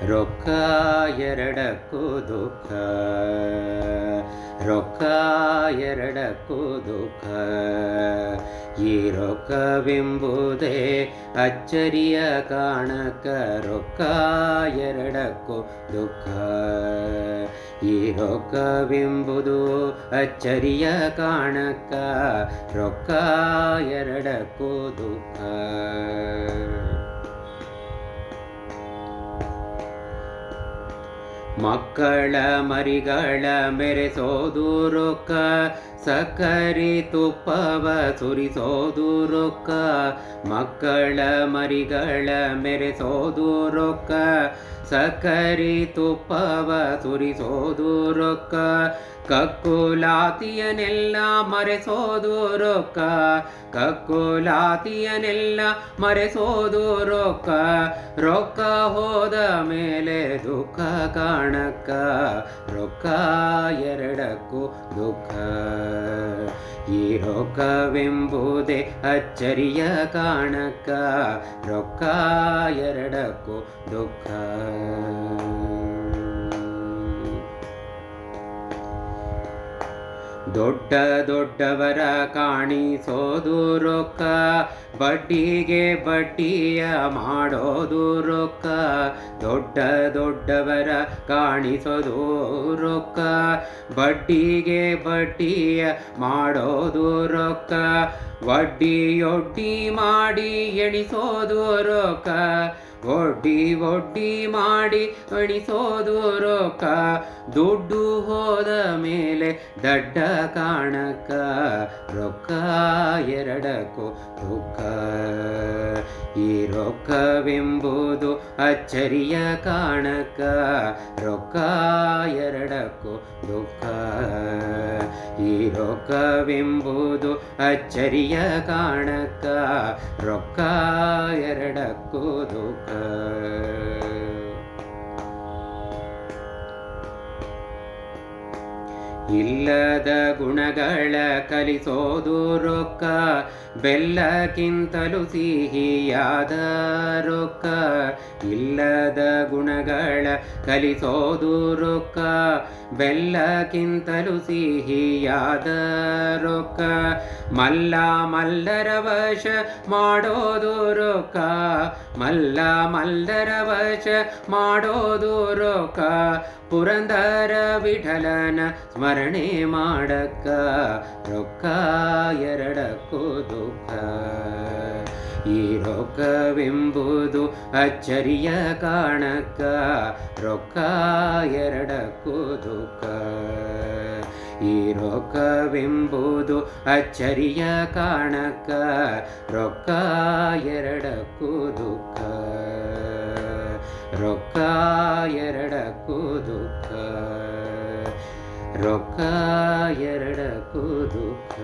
ರೊಕ್ಕ ಎರಡಕ್ಕೂ ದುಃಖ, ರೊಕ್ಕ ಎರಡಕ್ಕೂ ದುಃಖ. ಈ ರೊಕ್ಕವೆಂಬುದೇ ಅಚ್ಚರಿಯ ಕಾಣಕ, ರೊಕ್ಕ ಎರಡಕ್ಕೂ ದುಃಖ. ಈ ರೊಕ್ಕವೆಂಬುದು ಅಚ್ಚರಿಯ ಕಾಣಕ, ರೊಕ್ಕ ಎರಡಕ್ಕೂ ದುಃಖ. ಮಕ್ಕಳ ಮರಿಗಳ ಮೆರೆಸೋದು ರೊಕ್ಕ, ಸಕ್ಕರೆ ತುಪ್ಪವ ಸುರಿಸೋದು ರೊಕ್ಕ. ಮಕ್ಕಳ ಮರಿಗಳ ಮೆರೆಸೋದು ರೊಕ್ಕ, ಸಕ್ಕರೆ ತುಪ್ಪವ ಸುರಿಸೋದು ರೊಕ್ಕ. ಕಕ್ಕುಲಾತಿಯನೆಲ್ಲ ಮರೆಸೋದು ರೊಕ್ಕ, ಕಕ್ಕುಲಾತಿಯನೆಲ್ಲ ಮರೆಸೋದು ರೊಕ್ಕ. ರೊಕ್ಕ ಹೋದ ಮೇಲೆ ದುಃಖ ಕಾಣಕ್ಕ, ರೊಕ್ಕ ಎರಡಕ್ಕೂ ದುಃಖ. ಈ ರೊಕ್ಕವೆಂಬುದೇ ಅಚ್ಚರಿಯ ಕಾಣಕ್ಕ, ರೊಕ್ಕ ಎರಡಕ್ಕೂ ದುಃಖ. ದೊಡ್ಡ ದೊಡ್ಡವರ ಕಾಣಿಸೋದು ರೊಕ್ಕ, ಬಡ್ಡಿಗೆ ಬಡ್ಡಿಯ ಮಾಡೋದು ರೊಕ್ಕ. ದೊಡ್ಡ ದೊಡ್ಡವರ ಕಾಣಿಸೋದು ರೊಕ್ಕ, ಬಡ್ಡಿಗೆ ಬಡ್ಡಿಯ ಮಾಡೋದು ರೊಕ್ಕ. ವಡ್ಡಿಯೊಡ್ಡಿ ಮಾಡಿ ಎಣಿಸೋದು ರೊಕ್ಕ, ಒಡ್ಡಿ ಒಡ್ಡಿ ಮಾಡಿ ಎಣಿಸೋದು ರೊಕ್ಕ. ದುಡ್ಡು ಹೋದ ಮೇಲೆ ದಡ್ಡ ಕಾಣಕ್ಕ, ರೊಕ್ಕ ಎರಡಕ್ಕೂ ದುಃಖ. ಈ ರೊಕ್ಕವೆಂಬುದು ಅಚ್ಚರಿಯ ಕಾಣಕ್ಕ, ರೊಕ್ಕ ಎರಡಕ್ಕೂ ದುಃಖ. ಈ ರೊಕ್ಕವೆಂಬುದು ಅಚ್ಚರಿಯ ಕಾಣಕ್ಕ, ರೊಕ್ಕ ಎರಡಕ್ಕೂ ದುಃಖ. ಇಲ್ಲದ ಗುಣಗಳ ಕಲಿಸೋದು ರೊಕ್ಕ, ಬೆಲ್ಲಕ್ಕಿಂತಲೂ ಸಿಹಿಯಾದ ರೊಕ್ಕ. ಇಲ್ಲದ ಗುಣಗಳ ಕಲಿಸೋದು ರೊಕ್ಕ, ಬೆಲ್ಲಕ್ಕಿಂತಲೂ ಸಿಹಿಯಾದ ರೊಕ್ಕ. ಮಲ್ಲ ಮಲ್ಲರ ವಶ ಮಾಡೋದು ರೊಕ್ಕ, ಮಲ್ಲ ಮಲ್ಲರ ವಶ ಮಾಡೋದು ರೊಕ್ಕ. ಪುರಂದರ ವಿಠಲನ ಸ್ಮರಣೆ ಮಾಡಕ್ಕ, ರೊಕ್ಕ ಎರಡಕ್ಕೂ ದುಃಖ. ಈ ರೊಕ್ಕವೆಂಬುದು ಅಚ್ಚರಿಯ ಕಾಣಕ್ಕ, ರೊಕ್ಕ ಎರಡಕ್ಕೂ ದುಃಖ. ಈ ರೊಕ್ಕವೆಂಬುದು ಅಚ್ಚರಿಯ ಕಾಣಕ್ಕ, ರೊಕ್ಕ ಎರಡಕ್ಕೂ ದುಃಖ. ರೊಕ್ಕ ಎರಡಕ್ಕೂ ದುಃಖ, ರೊಕ್ಕ ಎರಡಕ್ಕೂ ದುಃಖ.